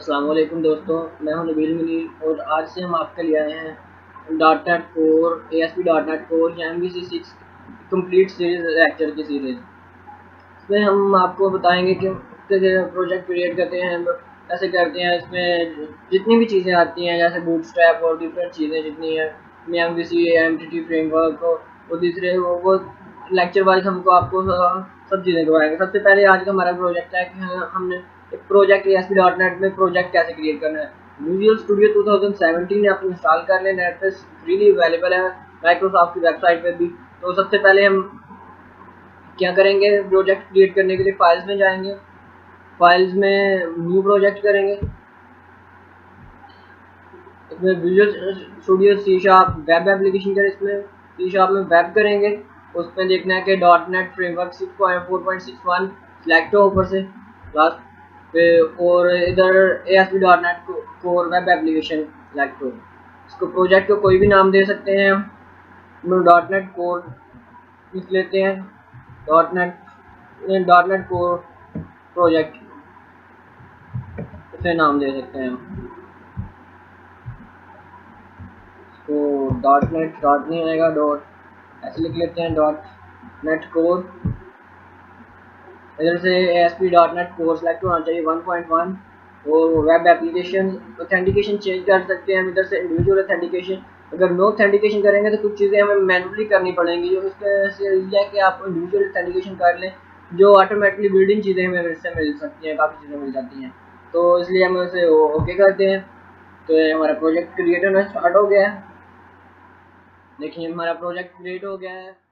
अस्सलाम वालेकुम दोस्तों, मैं हूं नबील मुनीर और आज से हम आपके लिए आए हैं dot net core ASP dot net core या MVC6 कंप्लीट सीरीज लेक्चर की सीरीज़। इसमें हम आपको बताएंगे कि कैसे प्रोजेक्ट क्रिएट करते हैं, हम कैसे करते हैं। इसमें जितनी भी चीज़ें आती हैं जैसे बूटस्ट्रैप और डिफरेंट चीज़ें जितनी हैं, MVC एमटीटी फ्रेमवर्क और दूसरे वो लेक्चर वाइज हमको आपको सब चीज़ें करवाएंगे। सबसे पहले आज का हमारा प्रोजेक्ट है कि हमने एक प्रोजेक्ट ASP.NET में प्रोजेक्ट कैसे क्रिएट करना है। विजुअल स्टूडियो 2017 आप इंस्टॉल कर लें, नेट पे फ्रीली अवेलेबल है माइक्रोसॉफ्ट की वेबसाइट पे भी। तो सबसे पहले हम क्या करेंगे, प्रोजेक्ट क्रिएट करने के लिए फाइल्स में जाएंगे, फाइल्स में न्यू प्रोजेक्ट करेंगे। इसमें visual studio C# web application का, इसमें C# में वेब करेंगे। उसमें देखना है कि .NET फ्रेमवर्क 6.4.61 सिलेक्ट हो ऊपर से लास्ट पे, और इधर ASP.NET core web application select हो। इसको प्रोजेक्ट को कोई भी नाम दे सकते हैं हम .NEट कोर लिख लेते हैं, .NEट कोर प्रोजेक्ट इसे नाम दे सकते हैं हम। तो .NEट डॉट नहीं आएगा, डॉट ऐसे लिख लेते हैं .NEट कोर। इधर से ASP.NET कोर सेलेक्ट होना चाहिए 1.1 और वेब एप्लीकेशन ऑथेंटिकेशन चेंज कर सकते हैं हम इधर से इंडिविजुअल ऑथेंटिकेशन। अगर नो ऑथेंटिकेशन करेंगे तो कुछ चीज़ें हमें मैनुअली करनी पड़ेंगी, जो इससे ये है कि आप इंडिविजुअल ऑथेंटिकेशन कर लें, जो ऑटोमेटिकली बिल्डिंग चीज़ें हमें इससे मिल सकती हैं, काफ़ी चीज़ें मिल जाती हैं। तो इसलिए हम उसे ओके करते हैं। तो ये हमारा प्रोजेक्ट क्रिएट होना स्टार्ट हो गया है। देखिए हमारा प्रोजेक्ट क्रिएट हो गया है।